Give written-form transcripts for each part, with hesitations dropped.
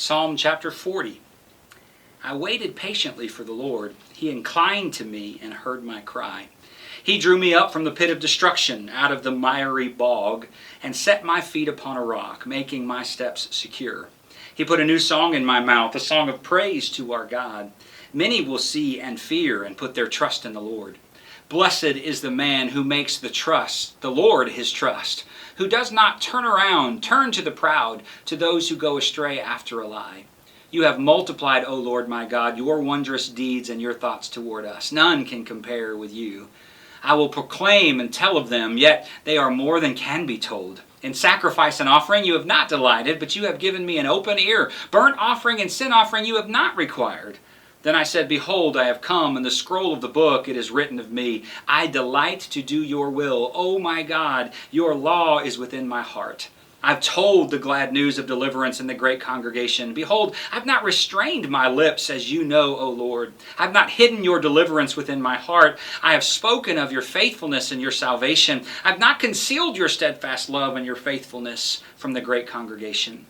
Psalm chapter 40. I waited patiently for the Lord. He inclined to me and heard my cry. He drew me up from the pit of destruction, out of the miry bog, and set my feet upon a rock, making my steps secure. He put a new song in my mouth, a song of praise to our God. Many will see and fear and put their trust in the Lord. Blessed is the man who makes the Lord his trust, who does not turn to the proud, to those who go astray after a lie. You have multiplied, O Lord my God, your wondrous deeds and your thoughts toward us. None can compare with you. I will proclaim and tell of them, yet they are more than can be told. In sacrifice and offering you have not delighted, but you have given me an open ear. Burnt offering and sin offering you have not required. Then I said, Behold, I have come, in the scroll of the book it is written of me, I delight to do your will. O my God, your law is within my heart. I've told the glad news of deliverance in the great congregation. Behold, I've not restrained my lips, as you know, O Lord. I've not hidden your deliverance within my heart. I have spoken of your faithfulness and your salvation. I've not concealed your steadfast love and your faithfulness from the great congregation.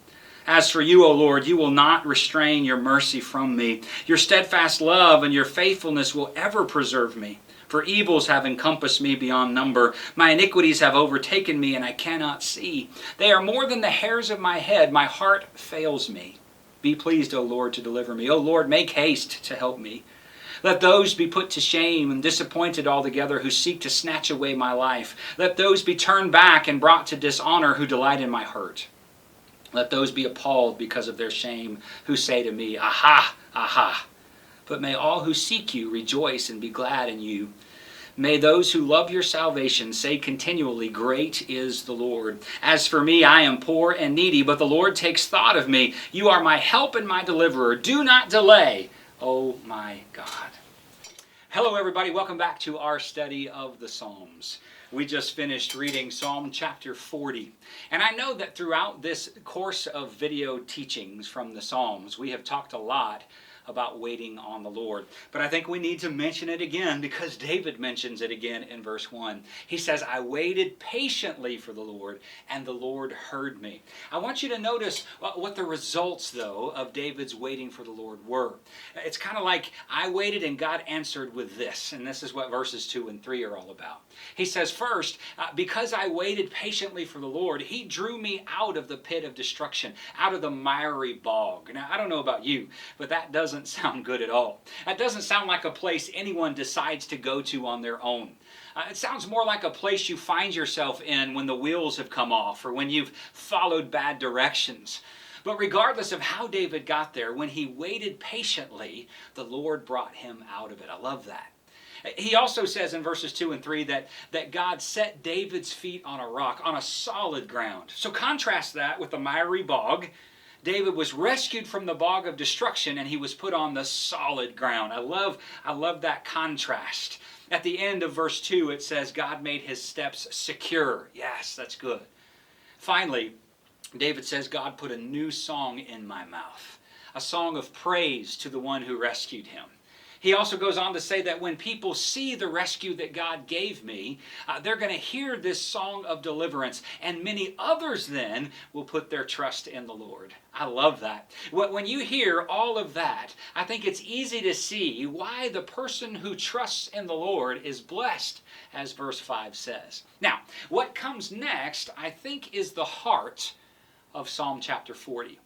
As for you, O Lord, you will not restrain your mercy from me. Your steadfast love and your faithfulness will ever preserve me. For evils have encompassed me beyond number. My iniquities have overtaken me, and I cannot see. They are more than the hairs of my head. My heart fails me. Be pleased, O Lord, to deliver me. O Lord, make haste to help me. Let those be put to shame and disappointed altogether who seek to snatch away my life. Let those be turned back and brought to dishonor who delight in my hurt. Let those be appalled because of their shame who say to me, Aha, aha. But may all who seek you rejoice and be glad in you. May those who love your salvation say continually, Great is the Lord. As for me, I am poor and needy, but the Lord takes thought of me. You are my help and my deliverer. Do not delay, oh my God. Hello everybody, welcome back to our study of the Psalms. We just finished reading Psalm chapter 40. And I know that throughout this course of video teachings from the Psalms, we have talked a lot about waiting on the Lord. But I think we need to mention it again because David mentions it again in verse 1. He says, I waited patiently for the Lord, and the Lord heard me. I want you to notice what the results, though, of David's waiting for the Lord were. It's kind of like, I waited and God answered with this. And this is what verses 2 and 3 are all about. He says, first, because I waited patiently for the Lord, He drew me out of the pit of destruction, out of the miry bog. Now, I don't know about you, but that doesn't sound good at all. That doesn't sound like a place anyone decides to go to on their own. It sounds more like a place you find yourself in when the wheels have come off or when you've followed bad directions. But regardless of how David got there, when he waited patiently, the Lord brought him out of it. I love that. He also says in verses 2 and 3 that God set David's feet on a rock, on a solid ground. So contrast that with the miry bog. David was rescued from the bog of destruction and he was put on the solid ground. I love that contrast. At the end of verse 2 it says God made his steps secure. Yes, that's good. Finally, David says God put a new song in my mouth, a song of praise to the one who rescued him. He also goes on to say that when people see the rescue that God gave me, they're going to hear this song of deliverance, and many others then will put their trust in the Lord. I love that. When you hear all of that, I think it's easy to see why the person who trusts in the Lord is blessed, as verse 5 says. Now, what comes next, I think, is the heart of Psalm chapter 40.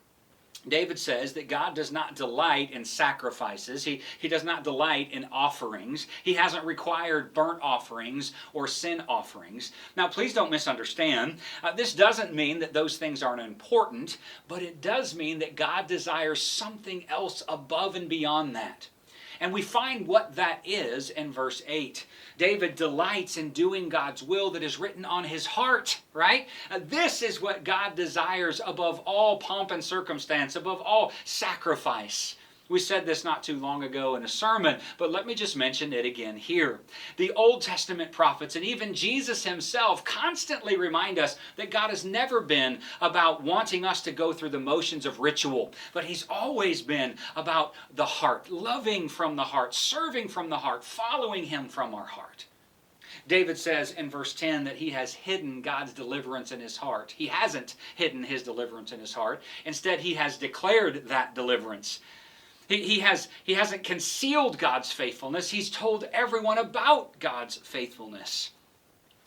David says that God does not delight in sacrifices. He does not delight in offerings. He hasn't required burnt offerings or sin offerings. Now, please don't misunderstand. This doesn't mean that those things aren't important, but it does mean that God desires something else above and beyond that. And we find what that is in verse 8. David delights in doing God's will that is written on his heart, right? This is what God desires above all pomp and circumstance, above all sacrifice. We said this not too long ago in a sermon, but let me just mention it again here. The Old Testament prophets and even Jesus himself constantly remind us that God has never been about wanting us to go through the motions of ritual, but he's always been about the heart, loving from the heart, serving from the heart, following him from our heart. David says in verse 10 that he has hidden God's deliverance in his heart. He hasn't hidden his deliverance in his heart. Instead, he has declared that deliverance. He hasn't concealed God's faithfulness. He's told everyone about God's faithfulness.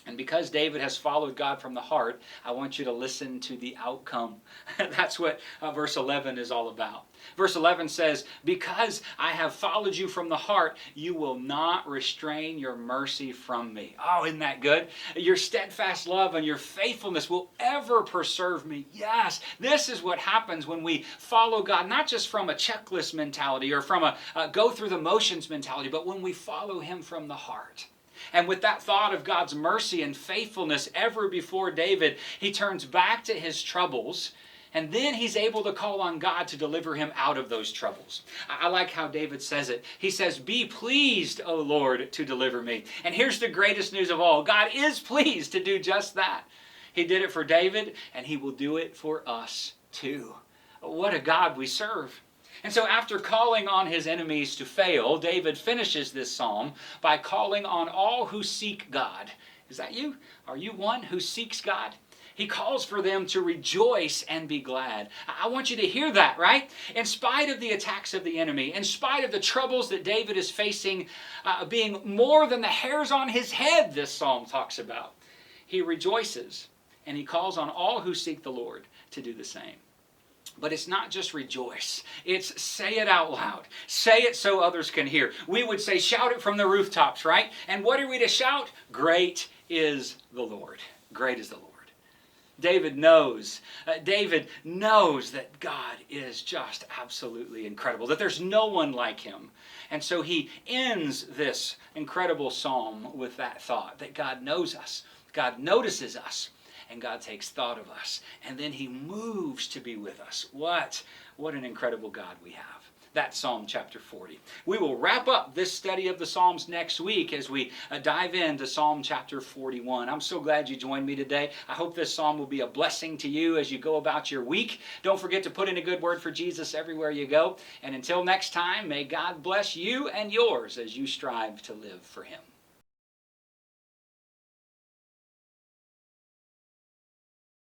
And because David has followed God from the heart, I want you to listen to the outcome. That's what verse 11 is all about. Verse 11 says, because I have followed you from the heart, you will not restrain your mercy from me. Oh, isn't that good? Your steadfast love and your faithfulness will ever preserve me. Yes, this is what happens when we follow God, not just from a checklist mentality or from a go through the motions mentality, but when we follow Him from the heart. And with that thought of God's mercy and faithfulness ever before David, he turns back to his troubles, and then he's able to call on God to deliver him out of those troubles. I like how David says it. He says, be pleased, O Lord, to deliver me. And here's the greatest news of all. God is pleased to do just that. He did it for David, and He will do it for us too. What a God we serve. And so after calling on his enemies to fail, David finishes this psalm by calling on all who seek God. Is that you? Are you one who seeks God? He calls for them to rejoice and be glad. I want you to hear that, right? In spite of the attacks of the enemy, in spite of the troubles that David is facing, being more than the hairs on his head, this psalm talks about, he rejoices, and he calls on all who seek the Lord to do the same. But it's not just rejoice. It's say it out loud. Say it so others can hear. We would say shout it from the rooftops, right? And what are we to shout? Great is the Lord. Great is the Lord. David knows that God is just absolutely incredible, that there's no one like Him. And so he ends this incredible psalm with that thought, that God knows us, God notices us, and God takes thought of us. And then He moves to be with us. What an incredible God we have. That's Psalm chapter 40. We will wrap up this study of the Psalms next week as we dive into Psalm chapter 41. I'm so glad you joined me today. I hope this psalm will be a blessing to you as you go about your week. Don't forget to put in a good word for Jesus everywhere you go. And until next time, may God bless you and yours as you strive to live for Him.